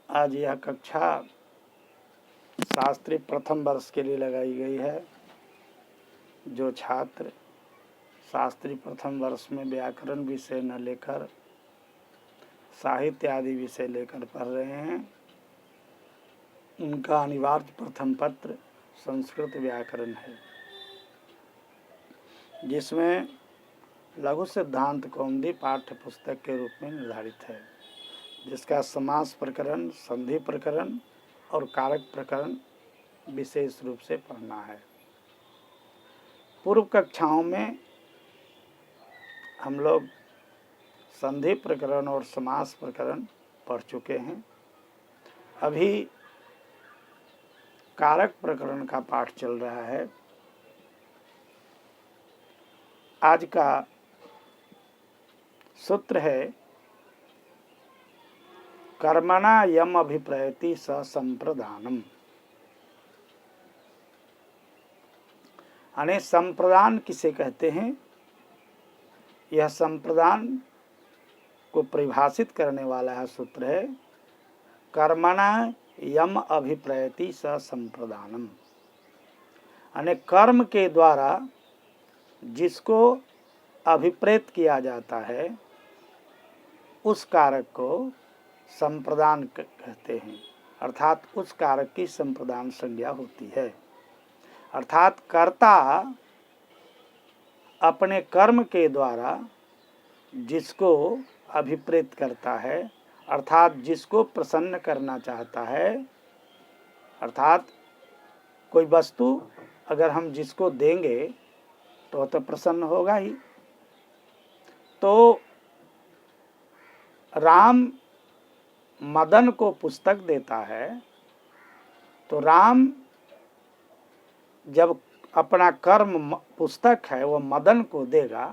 आज यह कक्षा शास्त्री प्रथम वर्ष के लिए लगाई गई है। जो छात्र शास्त्री प्रथम वर्ष में व्याकरण विषय न लेकर साहित्य आदि विषय लेकर पढ़ रहे हैं, उनका अनिवार्य प्रथम पत्र संस्कृत व्याकरण है, जिसमें लघु सिद्धांत कौमुदी पाठ्य पुस्तक के रूप में निर्धारित है, जिसका समास प्रकरण, संधि प्रकरण और कारक प्रकरण विशेष रूप से पढ़ना है। पूर्व कक्षाओं में हम लोग संधि प्रकरण और समास प्रकरण पढ़ चुके हैं। अभी कारक प्रकरण का पाठ चल रहा है। आज का सूत्र है कर्मणा यम अभिप्रयति स संप्रदानम। यानी संप्रदान किसे कहते हैं? यह संप्रदान को परिभाषित करने वाला है सूत्र है कर्मणा यम अभिप्रयति स संप्रदानम। यानी कर्म के द्वारा जिसको अभिप्रेत किया जाता है उस कारक को संप्रदान कहते हैं, अर्थात उस कारक की संप्रदान संज्ञा होती है। अर्थात कर्ता अपने कर्म के द्वारा जिसको अभिप्रेत करता है, अर्थात जिसको प्रसन्न करना चाहता है, अर्थात कोई वस्तु अगर हम जिसको देंगे तो प्रसन्न होगा ही। तो राम मदन को पुस्तक देता है, तो राम जब अपना कर्म पुस्तक है वो मदन को देगा,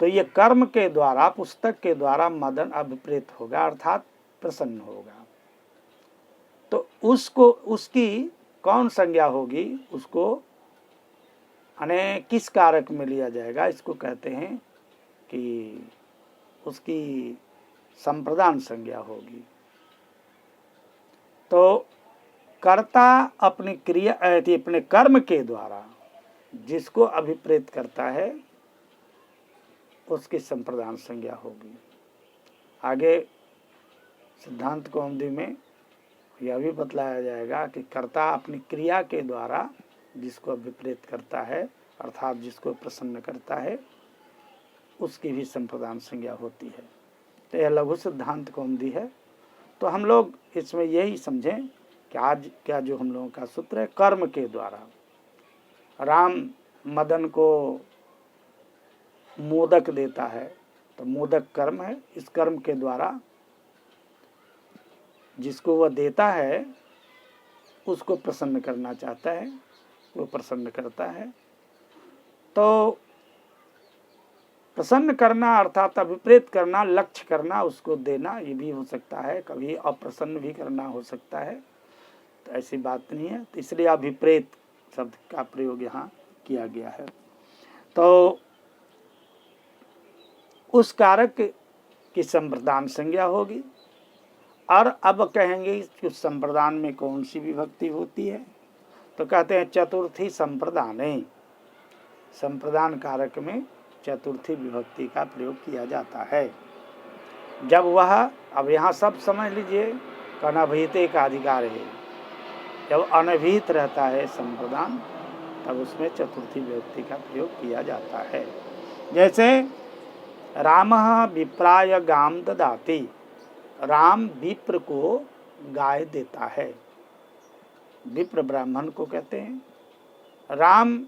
तो ये कर्म के द्वारा, पुस्तक के द्वारा मदन अभिप्रेत होगा, अर्थात प्रसन्न होगा। तो उसको उसकी कौन संज्ञा होगी? उसको यानी किस कारक में लिया जाएगा? इसको कहते हैं कि उसकी संप्रदान संज्ञा होगी। तो कर्ता अपनी क्रिया अपने कर्म के द्वारा जिसको अभिप्रेत करता है उसकी संप्रदान संज्ञा होगी। आगे सिद्धांत कौमुदी में यह भी बतलाया जाएगा कि कर्ता अपनी क्रिया के द्वारा जिसको अभिप्रेत करता है, अर्थात जिसको प्रसन्न करता है, उसकी भी संप्रदान संज्ञा होती है। तो यह लघु सिद्धांत कौमुदी है। तो हम लोग इसमें यही समझें कि आज क्या जो हम लोगों का सूत्र है, कर्म के द्वारा राम मदन को मोदक देता है, तो मोदक कर्म है। इस कर्म के द्वारा जिसको वह देता है उसको प्रसन्न करना चाहता है, वो प्रसन्न करता है। तो प्रसन्न करना अर्थात अभिप्रेत करना, लक्ष्य करना, उसको देना, ये भी हो सकता है। कभी अप्रसन्न भी करना हो सकता है, तो ऐसी बात नहीं है। तो इसलिए अभिप्रेत शब्द का प्रयोग यहाँ किया गया है। तो उस कारक की संप्रदान संज्ञा होगी। और अब कहेंगे कि उस संप्रदान में कौन सी विभक्ति होती है? तो कहते हैं चतुर्थी संप्रदाने। संप्रदान कारक में चतुर्थी विभक्ति का प्रयोग किया जाता है। जब वह, अब यहाँ सब समझ लीजिए, अनभिहिते का अधिकार है। जब अनभिहित रहता है संप्रदान, तब उसमें चतुर्थी विभक्ति का प्रयोग किया जाता है। जैसे रामः विप्राय गाम ददाति, राम विप्र को गाय देता है। विप्र ब्राह्मण को कहते हैं। राम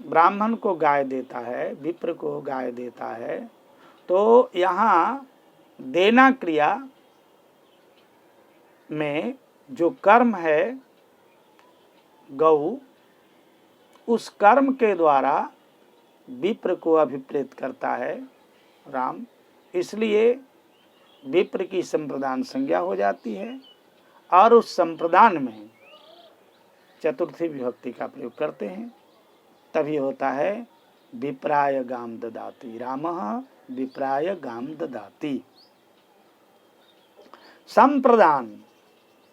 ब्राह्मण को गाय देता है, विप्र को गाय देता है। तो यहाँ देना क्रिया में जो कर्म है गौ, उस कर्म के द्वारा विप्र को अभिप्रेत करता है राम, इसलिए विप्र की संप्रदान संज्ञा हो जाती है। और उस संप्रदान में चतुर्थी विभक्ति का प्रयोग करते हैं, तभी होता है विप्राय गाम ददाति। रामः विप्राय गाम ददाति। संप्रदान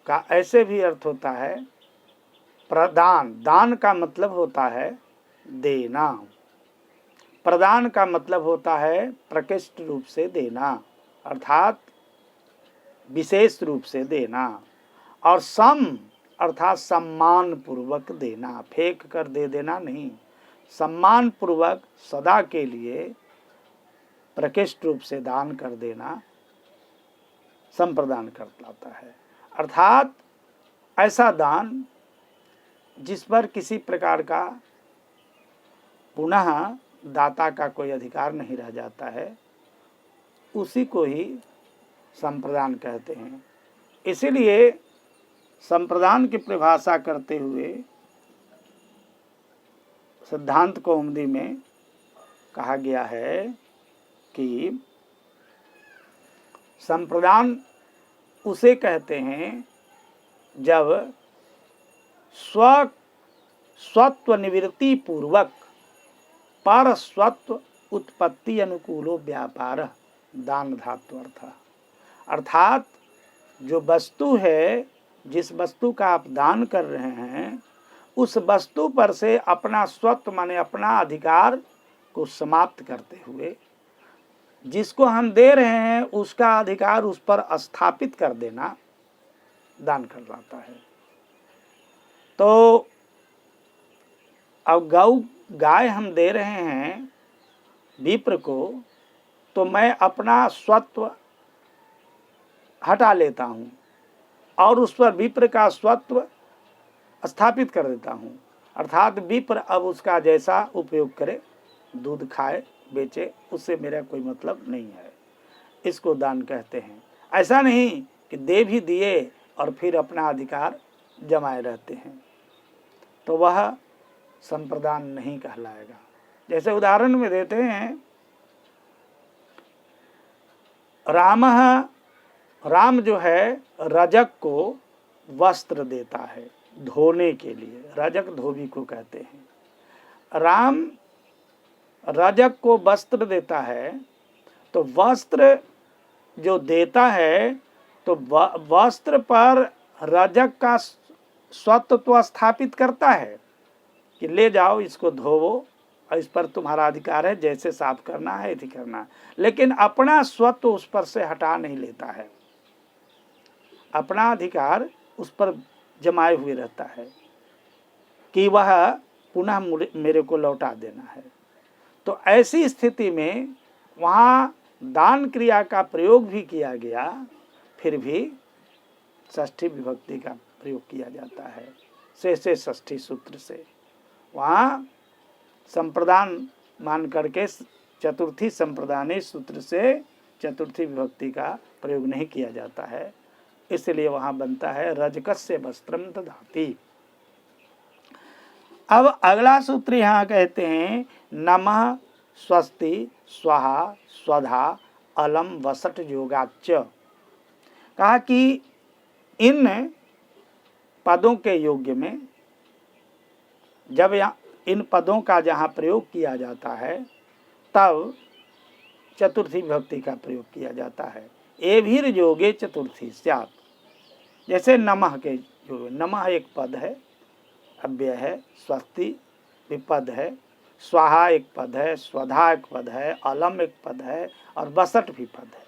का ऐसे भी अर्थ होता है प्रदान। दान का मतलब होता है देना, प्रदान का मतलब होता है प्रकृष्ट रूप से देना, अर्थात विशेष रूप से देना। और सम अर्थात सम्मान पूर्वक देना, फेंक कर दे देना नहीं, सम्मान पूर्वक सदा के लिए प्रकृष्ट रूप से दान कर देना संप्रदान कहलाता है। अर्थात ऐसा दान जिस पर किसी प्रकार का पुनः दाता का कोई अधिकार नहीं रह जाता है, उसी को ही संप्रदान कहते हैं। इसीलिए संप्रदान की परिभाषा करते हुए सिद्धांत कौमुदी में कहा गया है कि संप्रदान उसे कहते हैं जब स्वत्व निवृत्ति पूर्वक पर स्वत्व उत्पत्ति अनुकूलो व्यापार दान धातु अर्थ। अर्थात जो वस्तु है, जिस वस्तु का आप दान कर रहे हैं, उस वस्तु पर से अपना स्वत्व माने अपना अधिकार को समाप्त करते हुए जिसको हम दे रहे हैं उसका अधिकार उस पर स्थापित कर देना दान कहलाता है। तो अब गाय हम दे रहे हैं विप्र को, तो मैं अपना स्वत्व हटा लेता हूँ और उस पर विप्र का स्वत्व स्थापित कर देता हूँ। अर्थात विप्र अब उसका जैसा उपयोग करे, दूध खाए बेचे, उससे मेरा कोई मतलब नहीं है। इसको दान कहते हैं। ऐसा नहीं कि दे भी दिए और फिर अपना अधिकार जमाए रहते हैं, तो वह संप्रदान नहीं कहलाएगा। जैसे उदाहरण में देते हैं, राम जो है रजक को वस्त्र देता है धोने के लिए, रजक धोबी को कहते हैं। राम रजक को वस्त्र देता है, तो वस्त्र जो देता है तो वस्त्र पर रजक का स्वत्व तो स्थापित करता है कि ले जाओ इसको धोवो और इस पर तुम्हारा अधिकार है, जैसे साफ करना है ऐसे करना है, लेकिन अपना स्वत्व उस पर से हटा नहीं लेता है, अपना अधिकार उस पर जमाए हुए रहता है कि वह पुनः मेरे को लौटा देना है। तो ऐसी स्थिति में वहाँ दान क्रिया का प्रयोग भी किया गया, फिर भी षष्ठी विभक्ति का प्रयोग किया जाता है से षष्ठी सूत्र से। वहाँ संप्रदान मान करके चतुर्थी संप्रदाने सूत्र से चतुर्थी विभक्ति का प्रयोग नहीं किया जाता है, इसलिए वहाँ बनता है रजकस्य वस्त्रम दधाति। अब अगला सूत्र यहाँ कहते हैं नमः स्वस्ति स्वाहा स्वधा अलम वसट योगाच्च। कहा कि इन पदों के योग्य में जब इन पदों का जहाँ प्रयोग किया जाता है तब चतुर्थी विभक्ति का प्रयोग किया जाता है। एभिर योगे चतुर्थी स्यात्। जैसे नमः के योग, नमः एक पद है, अव्यय है, स्वस्ति भी पद है, स्वाहा एक पद है, स्वधा एक पद है, अलम एक पद है और वसट भी पद है।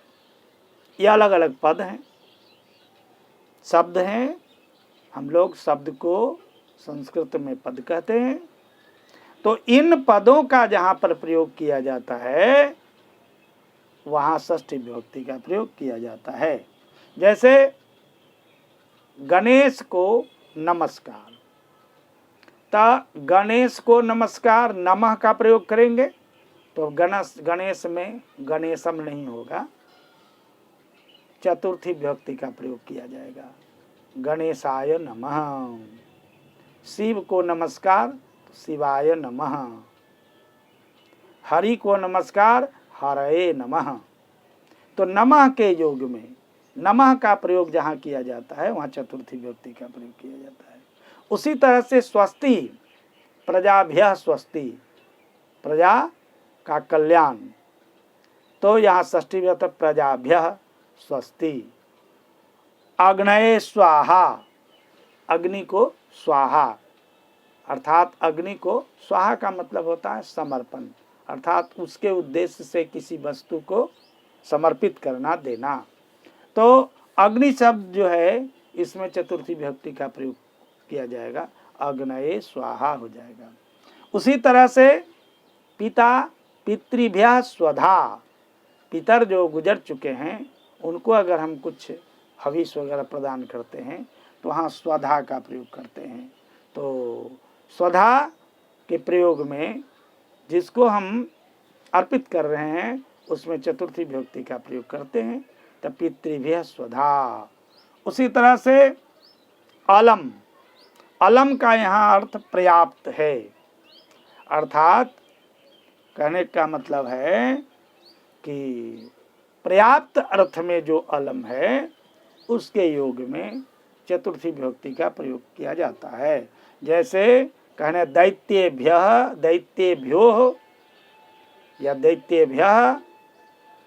ये अलग अलग पद हैं, शब्द हैं। हम लोग शब्द को संस्कृत में पद कहते हैं। तो इन पदों का जहाँ पर प्रयोग किया जाता है वहाँ षष्ठी विभक्ति का प्रयोग किया जाता है। जैसे गणेश को नमस्कार, तो गणेश को नमस्कार नमः का प्रयोग करेंगे तो गणेश में गणेशम नहीं होगा, चतुर्थी विभक्ति का प्रयोग किया जाएगा, गणेशाय नमः। शिव को नमस्कार तो शिवाय नमः, हरि को नमस्कार हरये नमः। तो नमः के योग में नमः का प्रयोग जहाँ किया जाता है वहाँ चतुर्थी विभक्ति का प्रयोग किया जाता है। उसी तरह से स्वस्ति, प्रजाभ्यः स्वस्ति, प्रजा का कल्याण, तो यहाँ षष्ठी विभक्ति प्रजाभ्यः स्वस्ति। अग्नये स्वाहा, अग्नि को स्वाहा, अर्थात अग्नि को स्वाहा का मतलब होता है समर्पण, अर्थात उसके उद्देश्य से किसी वस्तु को समर्पित करना, देना। तो अग्नि शब्द जो है इसमें चतुर्थी विभक्ति का प्रयोग किया जाएगा, अग्नये स्वाहा हो जाएगा। उसी तरह से पिता पितृभ्यः स्वधा, पितर जो गुजर चुके हैं उनको अगर हम कुछ हविष वगैरह प्रदान करते हैं तो वहाँ स्वधा का प्रयोग करते हैं। तो स्वधा के प्रयोग में जिसको हम अर्पित कर रहे हैं उसमें चतुर्थी विभक्ति का प्रयोग करते हैं, तो पितृभ्यः स्वधा। उसी तरह से अलम, अलम का यहाँ अर्थ पर्याप्त है, अर्थात कहने का मतलब है कि पर्याप्त अर्थ में जो अलम है उसके योग में चतुर्थी विभक्ति का प्रयोग किया जाता है। जैसे कहने दैत्येभ्यः, दैत्येभ्यो या दैत्येभ्यः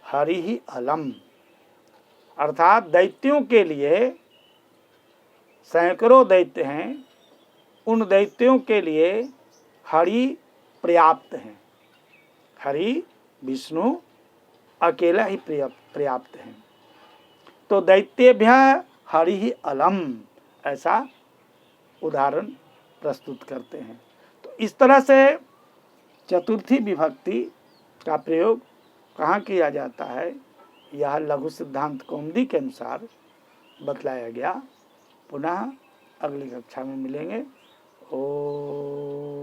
हरिः अलम, अर्थात दैत्यों के लिए सैकड़ों दैत्य हैं, उन दैत्यों के लिए हरि पर्याप्त हैं, हरि विष्णु अकेला ही पर्याप्त हैं। तो दैत्येभ्यः हरिः अलम, ऐसा उदाहरण प्रस्तुत करते हैं। तो इस तरह से चतुर्थी विभक्ति का प्रयोग कहाँ किया जाता है, यह लघु सिद्धांत कौमुदी के अनुसार बतलाया गया। पुनः अगली कक्षा में मिलेंगे। ओम।